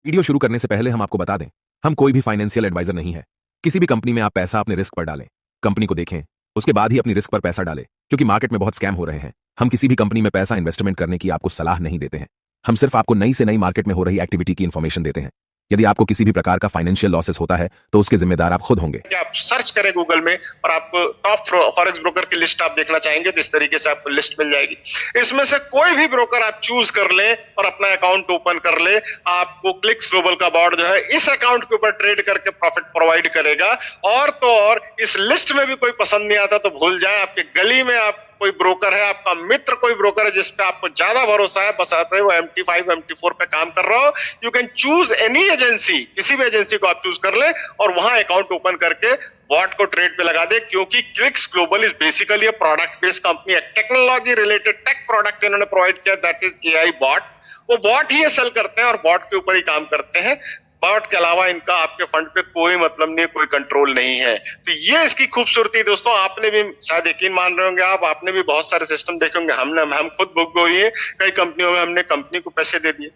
Video शुरू करने से पहले हम आपको बता दें, हम कोई भी फाइनेंशियल एडवाइजर नहीं है। किसी भी कंपनी में आप पैसा अपने रिस्क पर डालें, कंपनी को देखें, उसके बाद ही अपनी रिस्क पर पैसा डालें, क्योंकि मार्केट में बहुत स्कैम हो रहे हैं। हम किसी भी कंपनी में पैसा इन्वेस्टमेंट करने की आपको सलाह नहीं देते हैं। हम सिर्फ आपको नई से नई मार्केट में हो रही एक्टिविटी की इन्फॉर्मेशन देते हैं। यदि आपको किसी भी प्रकार का फाइनेंशियल लॉसेस होता है तो उसके जिम्मेदार आप खुद होंगे। आप सर्च करें गूगल में और आप टॉप फॉरेक्स ब्रोकर की लिस्ट आप देखना चाहेंगे तो इस तरीके से आपको लिस्ट मिल जाएगी। इसमें से कोई भी ब्रोकर आप चूज कर ले और अपना अकाउंट ओपन कर ले, आपको क्लिक्स ग्लोबल का बोर्ड जो है इस अकाउंट के ऊपर ट्रेड करके प्रॉफिट प्रोवाइड करेगा। और तो और इस लिस्ट में भी कोई पसंद नहीं आता तो भूल जाए, आपके गली में आप कोई ब्रोकर है, आपका मित्र कोई ब्रोकर है जिस पे आपको ज्यादा भरोसा है, बस आते वो MT5 MT4 पे काम कर रहा हो, you can choose any agency, किसी भी एजेंसी को आप चूज कर ले और वहां अकाउंट ओपन करके बॉट को ट्रेड पे लगा दे। क्योंकि clicks global is basically a product based company, है टेक्नोलॉजी रिलेटेड टेक प्रोडक्ट इन्होंने प्रोवाइड किया, दैट इज AI बॉट। वो बॉट ही सेल करते हैं और बॉट के ऊपर ही काम करते हैं। बॉट के अलावा इनका आपके फंड पे कोई मतलब नहीं, कोई कंट्रोल नहीं है। तो ये इसकी खूबसूरती दोस्तों। आपने भी शायद यकीन मान रहे होंगे, आपने भी बहुत सारे सिस्टम देखे होंगे। हम खुद बुक हुई है कई कंपनियों में, हमने कंपनी को पैसे दे दिए,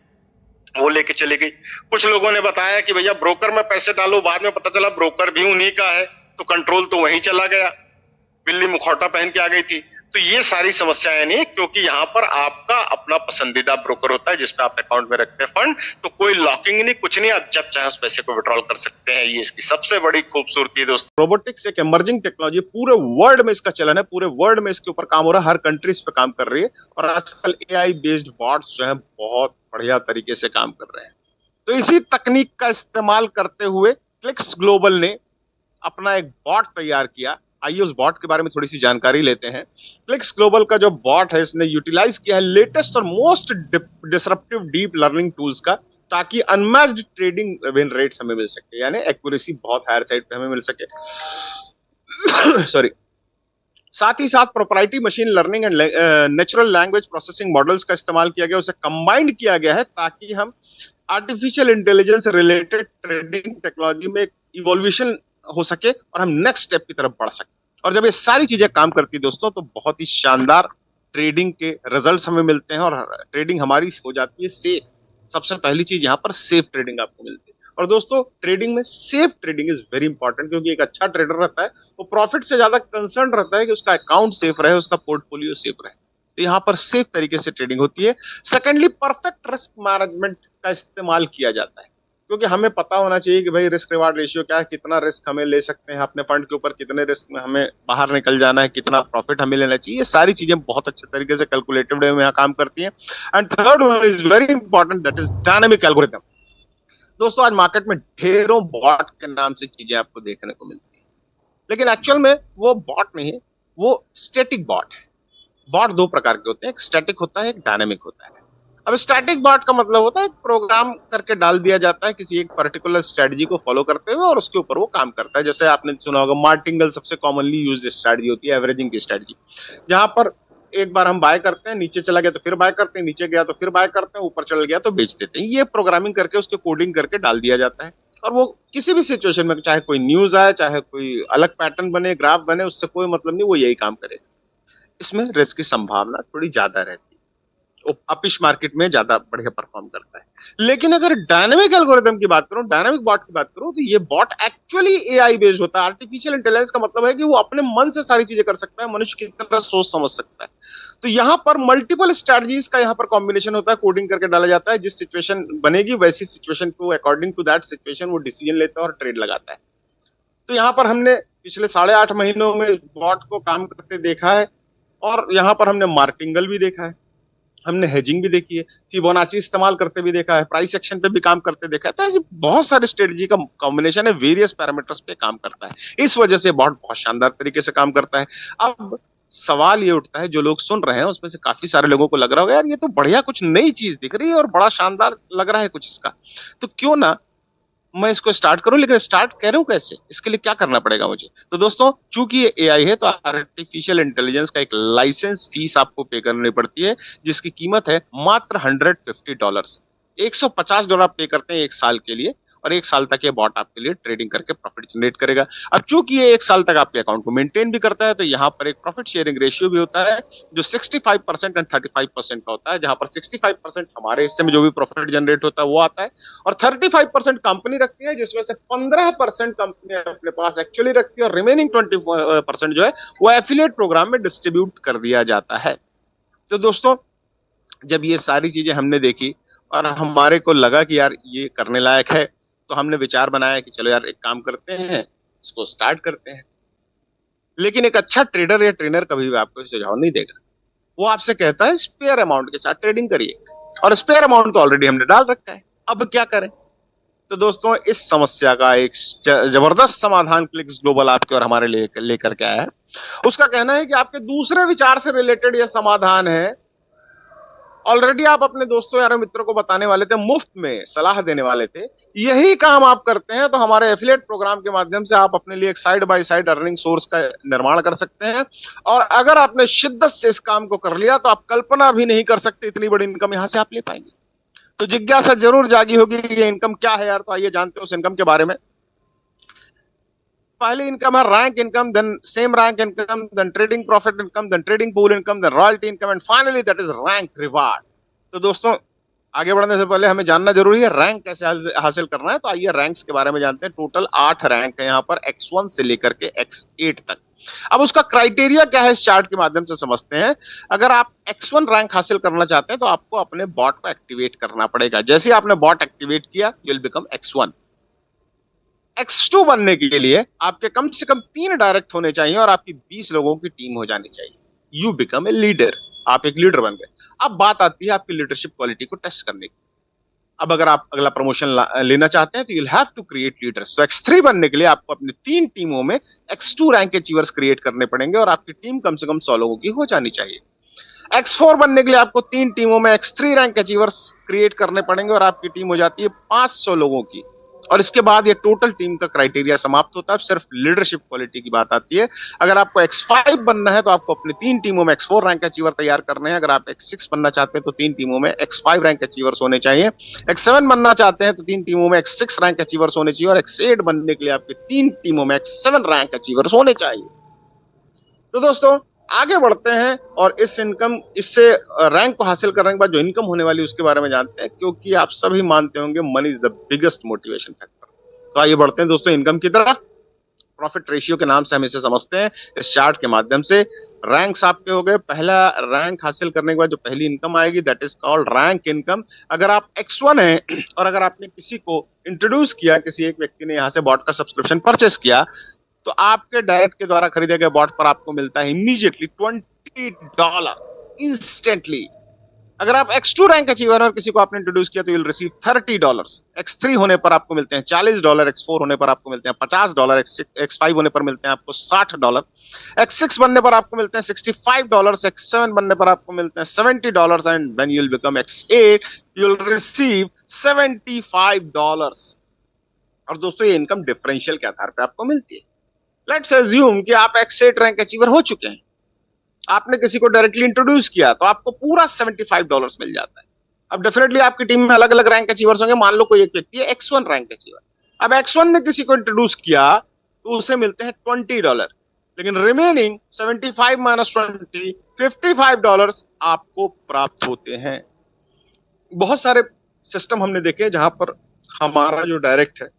वो लेके चली गई। कुछ लोगों ने बताया कि भैया ब्रोकर में पैसे डालो, बाद में पता चला ब्रोकर भी उन्हीं का है, तो कंट्रोल तो वहीं चला गया, बिल्ली मुखौटा पहन के आ गई थी। तो ये सारी समस्याएं नहीं, क्योंकि यहाँ पर आपका अपना पसंदीदा ब्रोकर होता है जिसपे आप अकाउंट में रखते हैं फंड, तो कोई लॉकिंग नहीं, कुछ नहीं, आप जब चाहे उस पैसे को विड्रॉल कर सकते हैं। ये इसकी सबसे बड़ी खूबसूरती है दोस्तों। रोबोटिक्स एक इमर्जिंग टेक्नोलॉजी, पूरे वर्ल्ड में इसका चलन है, पूरे वर्ल्ड में इसके ऊपर काम हो रहा है, हर कंट्री इस पे काम कर रही है और आजकल AI बेस्ड बॉट्स जो है बहुत बढ़िया तरीके से काम कर रहे हैं। तो इसी तकनीक का इस्तेमाल करते हुए क्लिक्स ग्लोबल ने अपना एक बॉट तैयार किया। आइए उस बॉट के बारे में थोड़ी सी जानकारी लेते हैं। क्लिक्स ग्लोबल का जो बॉट है, इसने यूटिलाइज किया है लेटेस्ट और most disruptive deep learning tools का, ताकि अनमैच्ड ट्रेडिंग विन रेट्स हमें मिल सके, यानी एक्यूरेसी बहुत हायर साइड पे हमें मिल सके। सॉरी। साथ ही साथ proprietary machine learning and natural language processing models का इस्तेमाल किया गया, उसे कंबाइंड किया गया है ताकि हम artificial intelligence related trading technology में इवोल्यूशन हो सके और हम नेक्स्ट स्टेप की तरफ बढ़ सके। और जब ये सारी चीजें काम करती है दोस्तों, तो बहुत ही शानदार ट्रेडिंग के रिजल्ट्स हमें मिलते हैं और ट्रेडिंग हमारी हो जाती है सेफ। सबसे पहली चीज यहाँ पर सेफ ट्रेडिंग आपको मिलती है। और दोस्तों ट्रेडिंग में safe trading is very important, क्योंकि एक अच्छा ट्रेडर रहता है वो प्रॉफिट से ज्यादा कंसर्न रहता है कि उसका अकाउंट सेफ रहे, उसका पोर्टफोलियो सेफ रहे। तो यहाँ पर सेफ तरीके से ट्रेडिंग होती है। सेकेंडली, परफेक्ट रिस्क मैनेजमेंट का इस्तेमाल किया जाता है, क्योंकि हमें पता होना चाहिए कि भाई रिस्क रिवार्ड रेशियो क्या है, कितना रिस्क हमें ले सकते हैं अपने फंड के ऊपर, कितने रिस्क में हमें बाहर निकल जाना है, कितना प्रॉफिट हमें लेना चाहिए। ये सारी चीजें बहुत अच्छे तरीके से कैलकुलेटिव वे में यहाँ काम करती हैं। And third one is very important, that is dynamic algorithm. दोस्तों आज मार्केट में ढेरों बॉट के नाम से चीजें आपको देखने को मिलती है, लेकिन एक्चुअल में वो बॉट नहीं है, वो स्टैटिक बॉट है। बॉट दो प्रकार के होते हैं, एक स्टैटिक होता है, एक डायनेमिक होता है। अब स्टैटिक बॉट का मतलब होता है एक प्रोग्राम करके डाल दिया जाता है किसी एक पर्टिकुलर स्ट्रेटजी को फॉलो करते हुए और उसके ऊपर वो काम करता है। जैसे आपने सुना होगा मार्टिंगल सबसे कॉमनली यूज्ड स्ट्रेटजी होती है, एवरेजिंग की स्ट्रेटजी, जहां पर एक बार हम बाय करते हैं, नीचे चला गया तो फिर बाय करते हैं, नीचे गया तो फिर बाय करते हैं, ऊपर चल गया तो बेच देते हैं। ये प्रोग्रामिंग करके उसके कोडिंग करके डाल दिया जाता है और वो किसी भी सिचुएशन में, चाहे कोई न्यूज आए, चाहे कोई अलग पैटर्न बने, ग्राफ बने, उससे कोई मतलब नहीं, वो यही काम करेगा। इसमें रिस्क की संभावना थोड़ी ज्यादा रहती है, अपिश मार्केट में ज्यादा बढ़िया परफॉर्म करता है। लेकिन अगर डायनामिक एल्गोरिथम की बात करूं, डायनामिक बॉट की बात करूं, तो ये बॉट एक्चुअली AI बेस्ड होता है। आर्टिफिशियल इंटेलिजेंस का मतलब है कि वो अपने मन से सारी चीजें कर सकता है, मनुष्य की तरह सोच समझ सकता है। तो यहाँ पर मल्टीपल स्ट्रेटजीज का यहाँ पर कॉम्बिनेशन होता है, कोडिंग करके डाला जाता है, जिस सिचुएशन बनेगी वैसी सिचुएशन को अकॉर्डिंग टू दैट सिचुएशन वो डिसीजन लेता है और ट्रेड लगाता है। तो यहाँ पर हमने पिछले 8.5 महीनों में बॉट को काम करते देखा है और यहाँ पर हमने मार्टिंगल भी देखा है, हमने हेजिंग भी देखी है, फिबोनाची इस्तेमाल करते भी देखा है, प्राइस एक्शन पे भी काम करते देखा है। तो ऐसी बहुत सारे स्ट्रेटजी का कॉम्बिनेशन है, वेरियस पैरामीटर्स पे काम करता है। इस वजह से बॉट बहुत शानदार तरीके से काम करता है। अब सवाल ये उठता है, जो लोग सुन रहे हैं उसमें से काफी सारे लोगों को लग रहा होगा यार ये तो बढ़िया कुछ नई चीज दिख रही है और बड़ा शानदार लग रहा है कुछ इसका, तो क्यों ना मैं इसको स्टार्ट करूं। लेकिन स्टार्ट करूं कैसे, इसके लिए क्या करना पड़ेगा मुझे? तो दोस्तों चूंकि ये AI है, तो आर्टिफिशियल इंटेलिजेंस का एक लाइसेंस फीस आपको पे करनी पड़ती है, जिसकी कीमत है मात्र $150। $150 पे करते हैं एक साल के लिए, और 1 साल तक ये बॉट आपके लिए ट्रेडिंग करके प्रॉफिट जनरेट करेगा। अब चूंकि ये 1 साल तक आपके अकाउंट को मेंटेन भी करता है, तो यहाँ पर एक प्रॉफिट शेयरिंग रेशियो भी होता है जो 65% एंड 35% का होता है, जहां पर 65% हमारे हिस्से में जो भी प्रॉफिट जनरेट होता है वो आता है, और 35% कंपनी रखती है, जिसमें से 15% कंपनी अपने पास एक्चुअली रखती है, और रिमेनिंग 20% जो है वो एफिलिएट प्रोग्राम में डिस्ट्रीब्यूट कर दिया जाता है। तो दोस्तों, जब ये सारी चीजें हमने देखी और हमारे को लगा कि यार ये करने लायक है, तो हमने विचार बनाया कि चलो यार एक काम करते हैं, इसको स्टार्ट करते हैं। लेकिन एक अच्छा ट्रेडर या ट्रेनर कभी भी आपको सुझाव नहीं देगा। वो आपसे कहता है स्पेयर अमाउंट के साथ ट्रेडिंग करिए, और स्पेयर अमाउंट तो ऑलरेडी हमने डाल रखा है, अब क्या करें। तो दोस्तों, इस समस्या का एक जबरदस्त समाधान क्लिक्स ग्लोबल आपके और हमारे लिए लेकर के आया है। उसका कहना है कि आपके दूसरे विचार से रिलेटेड यह समाधान है, ऑलरेडी आप अपने दोस्तों यारों मित्रों को बताने वाले थे, मुफ्त में सलाह देने वाले थे, यही काम आप करते हैं, तो हमारे एफिलिएट प्रोग्राम के माध्यम से आप अपने लिए एक side by side earning source का निर्माण कर सकते हैं। और अगर आपने शिद्दत से इस काम को कर लिया, तो आप कल्पना भी नहीं कर सकते इतनी बड़ी इनकम यहां से आप ले पाएंगे। तो जिज्ञासा जरूर जागी होगी कि ये इनकम क्या है यार, तो आइए जानते हैं उस इनकम के बारे में। पहली इनकम है rank income, then same rank income, then trading profit income, then trading pool income, then royalty income, and finally that is rank reward. तो दोस्तों, आगे बढ़ने से पहले हमें जानना जरूरी है रैंक कैसे हासिल करना है। तो आइए रैंक्स के बारे में जानते हैं। टोटल 8 रैंक है यहाँ पर, X1 से लेकर के X8 तक। अब उसका क्राइटेरिया क्या है, इस चार्ट के माध्यम से समझते हैं। अगर आप X1 रैंक हासिल करना चाहते हैं, तो आपको अपने बॉट को एक्टिवेट करना पड़ेगा। जैसे ही आपने बॉट एक्टिवेट किया, you will become X1। X2 बनने के लिए आपके कम से कम 3 डायरेक्ट होने चाहिए और आपकी 20 लोगों की टीम हो जानी चाहिए। यू बिकम ए लीडर, आप एक लीडर बन गए। अब बात आती है आपकी लीडरशिप क्वालिटी को टेस्ट करने की। अब अगर आप अगला प्रमोशन लेना चाहते हैं, तो you have to create leaders. तो X3 बनने के लिए आपको अपनी 3 टीमों में X2 रैंक अचीवर्स क्रिएट करने पड़ेंगे और आपकी टीम कम से कम 100 लोगों की हो जानी चाहिए। X4 बनने के लिए आपको 3 टीमों में X3 रैंक अचीवर्स क्रिएट करने पड़ेंगे और आपकी टीम हो जाती है 500 लोगों की। और इसके बाद ये टोटल टीम का क्राइटेरिया समाप्त होता है। सिर्फ लीडरशिप क्वालिटी की बात आती है। अगर आपको X5 बनना है, तो आपको अपनी 3 टीमों में X4 रैंक अचीवर तैयार करने हैं। अगर आप X6 बनना चाहते हैं, तो 3 टीमों में X5 रैंक अचीवर्स होने चाहिए। X7 बनना चाहते हैं, तो 3 टीमों में X6 रैंक अचीवर्स होने चाहिए। और X8 बनने के लिए आपकी 3 टीमों में X7 रैंक अचीवर्स होने चाहिए। तो दोस्तों, आगे बढ़ते हैं और इससे रैंक को हासिल करने के बाद जो इनकम होने वाली उसके बारे में जानते हैं, क्योंकि आप सभी मानते होंगे money is the biggest motivation factor. तो आइए बढ़ते हैं दोस्तों इनकम की तरफ। प्रॉफिट रेशियो के नाम से हम इसे समझते हैं इस चार्ट के माध्यम से। रैंक्स आपके हो गए। पहला रैंक हासिल करने के बाद जो पहली इनकम आएगी, that is called rank income. अगर आप X1 हैं और अगर आपने किसी को इंट्रोड्यूस किया, किसी एक व्यक्ति ने यहाँ से बॉट का सब्सक्रिप्शन परचेस किया, तो आपके डायरेक्ट के द्वारा खरीदे गए बॉट पर आपको मिलता है इमीडिएटली $20 इंस्टेंटली। अगर आप X2 रैंक अचीवर और किसी को आपने इंट्रोड्यूस किया, तो यू विल रिसीव $30। X3 होने पर आपको मिलते हैं $40, X4 होने पर आपको मिलते हैं $50, X5 होने पर मिलते हैं आपको $60, X6 बनने पर आपको मिलते हैं $65, X7 बनने पर आपको मिलते हैं $70, and when you will become X8 you will receive $75। और दोस्तों, ये इनकम डिफरेंशियल के आधार पर आपको मिलती है। लेट्स अज्यूम कि आप X8 रैंक अचीवर हो चुके हैं, आपने किसी को डायरेक्टली इंट्रोड्यूस किया, तो आपको पूरा $75 मिल जाता है। अब डेफिनेटली आपकी टीम में अलग अलग रैंक अचीवर्स होंगे। मान लो कोई एक व्यक्ति है X1 रैंक अचीवर, अब X1 ने किसी को इंट्रोड्यूस किया, तो उसे मिलते हैं $20, लेकिन रिमेनिंग 75 माइनस 20 $55 आपको प्राप्त होते हैं। बहुत सारे सिस्टम हमने देखे जहां पर हमारा जो डायरेक्ट है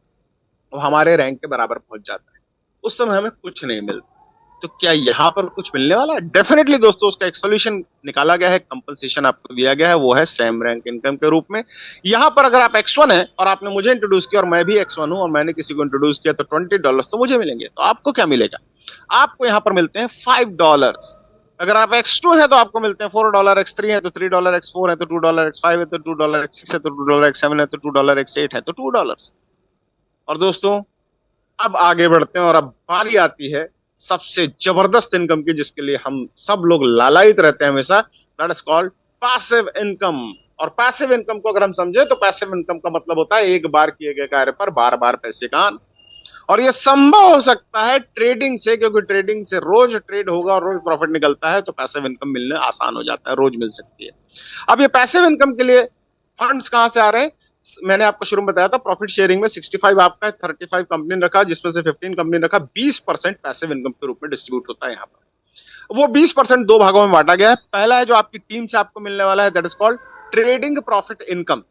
वो हमारे रैंक के बराबर पहुंच जाता है, उस समय हमें कुछ नहीं मिलता। तो क्या यहाँ पर कुछ मिलने वाला है? डेफिनेटली दोस्तों, उसका एक सोल्यूशन निकाला गया है, कंपनसेशन आपको दिया गया है, वो है सेम रैंक इनकम के रूप में। यहाँ पर अगर आप X1 है और आपने मुझे इंट्रोड्यूस किया और मैं भी X1 हूं और मैंने किसी को इंट्रोड्यूस किया, तो $20 तो मुझे मिलेंगे। तो आपको क्या मिलेगा? आपको यहाँ पर मिलते हैं $5। अगर आप X2 है तो आपको मिलते हैं $4, X3 है तो $3, X4 है तो $2, X5 है तो $2, X6 है तो $2, X7 है तो $2, X8 है तो $2। और दोस्तों, अब आगे बढ़ते हैं और अब बारी आती है सबसे जबरदस्त इनकम की, जिसके लिए हम सब लोग लालायित रहते हैं हमेशा। That is called passive income. और पैसिव इनकम को अगर हम समझे, तो पैसिव इनकम का मतलब होता है एक बार किए गए कार्य पर बार बार पैसे का आना। और यह संभव हो सकता है ट्रेडिंग से, क्योंकि ट्रेडिंग से रोज ट्रेड होगा और रोज प्रॉफिट निकलता है, तो पैसिव इनकम मिलना आसान हो जाता है, रोज मिल सकती है। अब ये पैसिव इनकम के लिए फंड्स कहां से आ रहे हैं? मैंने आपको शुरू में बताया था प्रॉफिट शेयरिंग में 65 आपका है, 35 कंपनी ने रखा, जिसमें से 15 कंपनी ने रखा, 20% पैसिव इनकम के रूप में डिस्ट्रीब्यूट होता है यहाँ पर। वो 20% दो भागों में बांटा गया है। पहला है जो आपकी टीम से आपको मिलने वाला है, that is called trading profit income.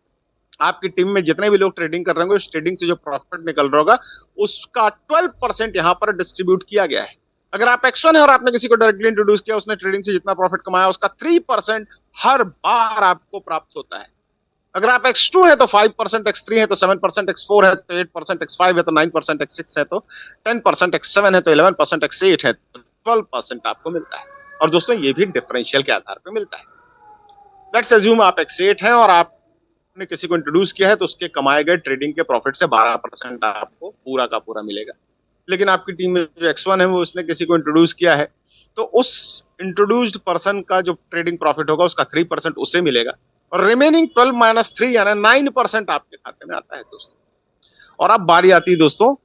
आपकी टीम में जितने भी लोग ट्रेडिंग कर रहे होंगे, उस ट्रेडिंग से जो प्रॉफिट निकल रहा होगा उसका 12% यहाँ पर डिस्ट्रीब्यूट किया गया है। अगर आप X1 है और आपने किसी को डायरेक्टली इंट्रोड्यूस किया, उसने ट्रेडिंग से जितना प्रॉफिट कमाया उसका 3% हर बार आपको प्राप्त होता है। अगर आप X2 है तो 5%, X3 है तो 7%, X4 है तो 8%, X5 है तो 9%, X6 है तो 10%, X7 है तो 11%, X8 है तो 12% आपको मिलता है। और दोस्तों ये भी डिफरेंशियल के आधार पर मिलता है। लेट्स अज्यूम आप X8 हैं और आपने किसी को इंट्रोड्यूस किया है, तो उसके कमाए गए ट्रेडिंग के प्रॉफिट से 12% आपको पूरा का पूरा मिलेगा। लेकिन आपकी टीम में जो X1 है वो उसने किसी को इंट्रोड्यूस किया है, तो उस इंट्रोड्यूस्ड पर्सन का जो ट्रेडिंग प्रॉफिट होगा उसका 3% उसे मिलेगा, और रिमेनिंग 12 - 3 यानी 9% आपके खाते में आता है दोस्तों। और अब बारी आती है दोस्तों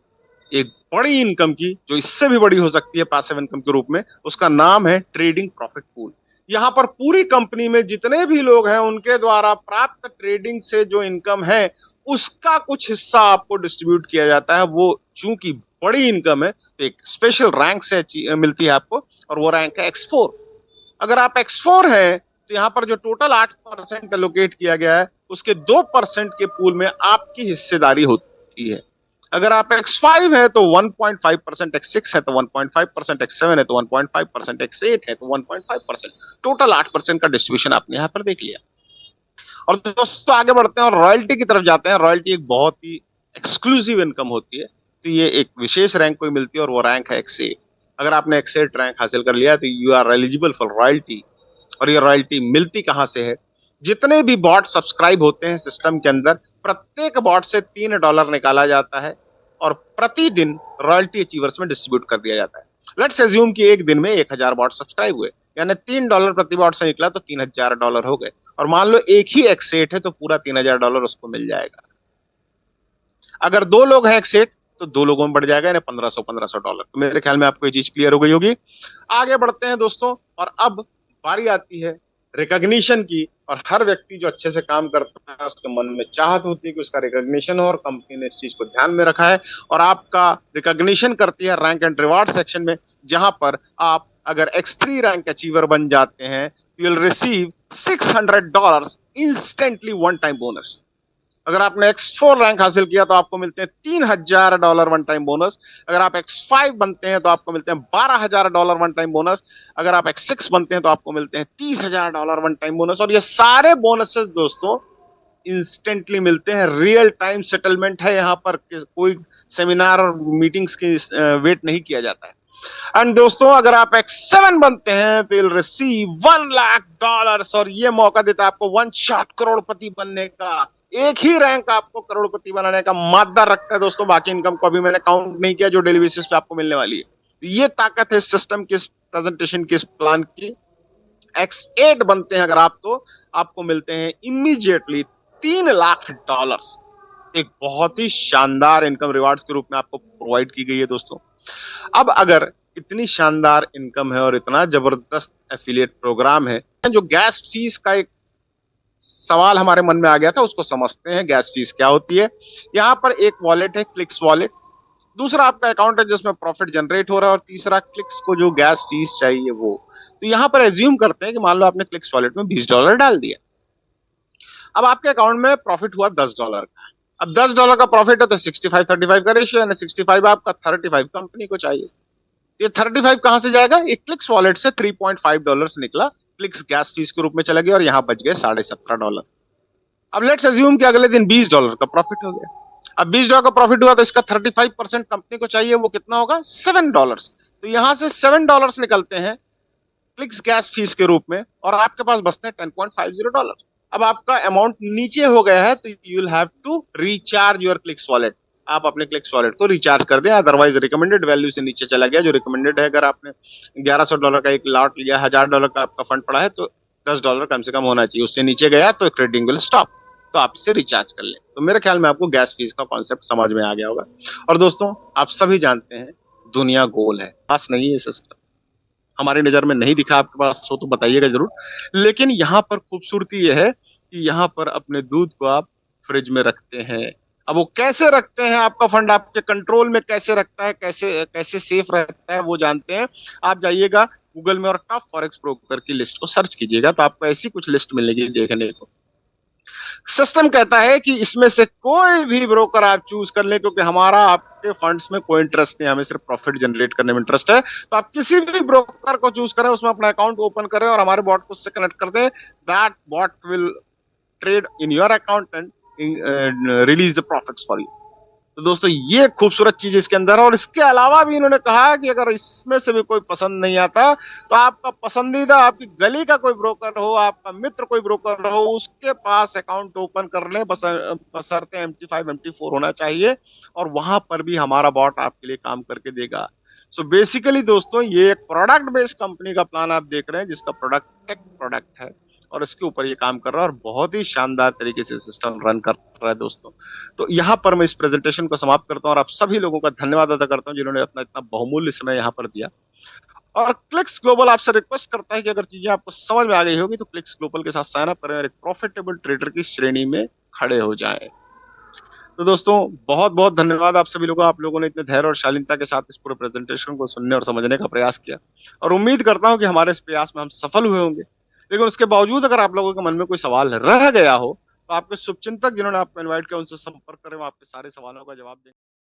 एक बड़ी इनकम की, जो इससे भी बड़ी हो सकती है पैसिव इनकम के रूप में। उसका नाम है ट्रेडिंग प्रॉफिट पूल। यहाँ पर पूरी कंपनी में जितने भी लोग हैं उनके द्वारा प्राप्त ट्रेडिंग से जो इनकम है उसका कुछ हिस्सा आपको डिस्ट्रीब्यूट किया जाता है। वो चूंकि बड़ी इनकम है तो एक स्पेशल रैंक से मिलती है आपको, और वो रैंक है X4। अगर आप X4 है तो यहाँ पर जो टोटल 8% एलोकेट किया गया है उसके 2% के पूल में आपकी हिस्सेदारी होती है। अगर आप X5 है तो 1.5%, X6 है तो 1.5%, X7 है तो 1.5%, X8 है तो 1.5%। टोटल 8% का डिस्ट्रीब्यूशन आपने यहाँ पर देख लिया। और दोस्तों आगे बढ़ते हैं और रॉयल्टी की तरफ जाते हैं। रॉयल्टी एक बहुत ही एक्सक्लूसिव इनकम होती है, तो ये एक विशेष रैंक को मिलती है और वो रैंक है X8। अगर आपने X8 रैंक हासिल कर लिया तो you are eligible for royalty. और ये रॉयल्टी मिलती कहां से है? जितने भी बॉट सब्सक्राइब होते हैं सिस्टम के अंदर, प्रत्येक बॉट से $3 निकाला जाता है और प्रतिदिन रॉयल्टी अचीवर्स में डिस्ट्रीब्यूट कर दिया जाता है। लेट्स अज्यूम कि एक दिन में 1000 बॉट सब्सक्राइब हुए, यानी $3 प्रति बॉट से निकला तो $3000 हो गए। और मान लो एक ही X8 है तो पूरा $3000 उसको मिल जाएगा। अगर दो लोग हैं X8 तो दो लोगों में बढ़ जाएगा, यानी $1500। तो मेरे ख्याल में आपको ये चीज क्लियर हो गई होगी। आगे बढ़ते हैं दोस्तों, और अब बारी आती है रिकॉग्निशन की। और हर व्यक्ति जो अच्छे से काम करता है उसके मन में चाहत होती है कि उसका रिकॉग्निशन हो, और कंपनी ने इस चीज को ध्यान में रखा है और आपका रिकॉग्निशन करती है रैंक एंड रिवार्ड सेक्शन में, जहां पर आप अगर X3 रैंक अचीवर बन जाते हैं तो you will receive $600 instantly one time bonus. अगर आपने X4 रैंक हासिल किया तो आपको मिलते हैं $3000 वन टाइम बोनस। अगर आप X5 बनते हैं तो आपको मिलते हैं $12000 वन टाइम बोनस। अगर आप X6 बनते हैं तो आपको मिलते हैं $30000 वन टाइम बोनस। और ये सारे बोनसेस दोस्तों इंस्टेंटली मिलते हैं, रियल टाइम सेटलमेंट है। यहाँ पर कोई सेमिनार और मीटिंग्स की वेट नहीं किया जाता है। एंड दोस्तों अगर आप X7 बनते हैं तो you'll receive $1,00,000, और ये मौका देता है आपको वन शॉट करोड़पति बनने का। एक ही रैंक आपको करोड़पति बनाने का मादा रखता है दोस्तों। बाकी इनकम को अभी मैंने काउंट नहीं किया जो डेली बेसिस पे आपको मिलने वाली है। ये ताकत है इस सिस्टम की, इस प्रेजेंटेशन की, इस प्लान की। X8 बनते हैं अगर आप तो आपको मिलते हैं इमीडिएटली $3,00,000। एक बहुत ही शानदार इनकम रिवार्ड्स के रूप में आपको प्रोवाइड की गई है दोस्तों। अब अगर इतनी शानदार इनकम है और इतना जबरदस्त एफिलिएट प्रोग्राम है, जो गैस फीस का एक सवाल हमारे मन में आ गया था उसको समझते हैं। गैस फीस क्या होती है? यहाँ पर एक वॉलेट है क्लिक्स वॉलेट, दूसरा आपका अकाउंट है जिसमें प्रॉफिट जनरेट हो रहा है, और तीसरा क्लिक्स को जो गैस फीस चाहिए वो। तो यहाँ पर एज्यूम करते हैं कि मान लो आपने क्लिक्स वॉलेट में $20 डाल दिया। अब आपके अकाउंट में प्रॉफिट हुआ $10 का। अब $10 का प्रॉफिट है तो 65-35 का रेशियो है, 65 आपका, 35 कंपनी को चाहिए। ये 35 कहां से जाएगा? ये क्लिक्स वॉलेट से $3.5 निकला, क्लिक्स गैस फीस के रूप में चला गया, और यहां बच गए $17.5। अब लेट्स अज्यूम कि अगले दिन $20 का प्रॉफिट हो गया। अब $20 का प्रॉफिट हुआ तो इसका 35% कंपनी को चाहिए, वो कितना होगा? $7। तो यहां से $7 निकलते हैं क्लिक्स गैस फीस के रूप में, और आपके पास बचते हैं $10.50। अब आपका अमाउंट नीचे हो गया है तो you will have to recharge your clicks wallet. आप अपने क्लिक्स वॉलेट को रिचार्ज कर दें, अदरवाइज रिकमेंडेड वैल्यू से नीचे चला गया। जो रिकमेंडेड है, अगर आपने $1100 का एक लॉट लिया, $1000 का आपका फंड पड़ा है, तो $10 कम से कम होना चाहिए। उससे नीचे गया तो ट्रेडिंग विल स्टॉप, तो आप इसे रिचार्ज कर लें। तो मेरे ख्याल में आपको गैस फीस का कॉन्सेप्ट समझ में आ गया होगा। और दोस्तों आप सभी जानते हैं दुनिया गोल है, पास नहीं है सिस्टम, हमारी नजर में नहीं दिखा, आपके पास हो तो बताइएगा जरूर। लेकिन यहाँ पर खूबसूरती यह है कि यहाँ पर अपने दूध को आप फ्रिज में रखते हैं। अब वो कैसे रखते हैं, आपका फंड आपके कंट्रोल में कैसे रखता है, कैसे कैसे सेफ रहता है, वो जानते हैं। आप जाइएगा गूगल में और टॉप फॉरेक्स ब्रोकर की लिस्ट को सर्च कीजिएगा, तो आपको ऐसी कुछ लिस्ट मिलेगी देखने को। सिस्टम कहता है कि इसमें से कोई भी ब्रोकर आप चूज कर लें, क्योंकि हमारा आपके फंड्स में कोई इंटरेस्ट नहीं है, हमें सिर्फ प्रॉफिट जनरेट करने में इंटरेस्ट है। तो आप किसी भी ब्रोकर को चूज करें, उसमें अपना अकाउंट ओपन करें और हमारे बॉट को उससे कनेक्ट कर दें। That bot will trade in your account and release the profits for you. तो दोस्तों ये खूबसूरत चीज इसके अंदर है। और इसके अलावा भी इन्होंने कहा कि अगर इसमें से भी कोई पसंद नहीं आता, तो आपका पसंदीदा, आपकी गली का कोई ब्रोकर हो, आपका मित्र कोई ब्रोकर हो, उसके पास अकाउंट ओपन कर लें, बशर्ते MT5 MT4 होना चाहिए, और वहां पर भी हमारा बॉट आपके लिए काम करके देगा। सो बेसिकली दोस्तों ये एक प्रोडक्ट बेस्ड कंपनी का प्लान आप देख रहे हैं, जिसका प्रोडक्ट टेक प्रोडक्ट है और इसके ऊपर ये काम कर रहा है और बहुत ही शानदार तरीके से सिस्टम रन कर रहा है दोस्तों। तो यहाँ पर मैं इस प्रेजेंटेशन को समाप्त करता हूँ और आप सभी लोगों का धन्यवाद अदा करता हूँ जिन्होंने अपना इतना बहुमूल्य समय यहाँ पर दिया। और क्लिक्स ग्लोबल आपसे रिक्वेस्ट करता है कि अगर चीजें आपको समझ में आ गई होगी तो क्लिक्स ग्लोबल के साथ साइन अप करें और एक प्रॉफिटेबल ट्रेडर की श्रेणी में खड़े हो जाएं। तो दोस्तों बहुत बहुत धन्यवाद आप सभी लोगों, आप लोगों ने इतने धैर्य और शालीनता के साथ इस पूरे प्रेजेंटेशन को सुनने और समझने का प्रयास किया, और उम्मीद करता हूं कि हमारे इस प्रयास में हम सफल हुए होंगे। लेकिन उसके बावजूद अगर आप लोगों के मन में कोई सवाल रह गया हो, तो आपके शुभचिंतक जिन्होंने आपको इन्वाइट किया उनसे संपर्क करें, वो आपके सारे सवालों का जवाब देंगे।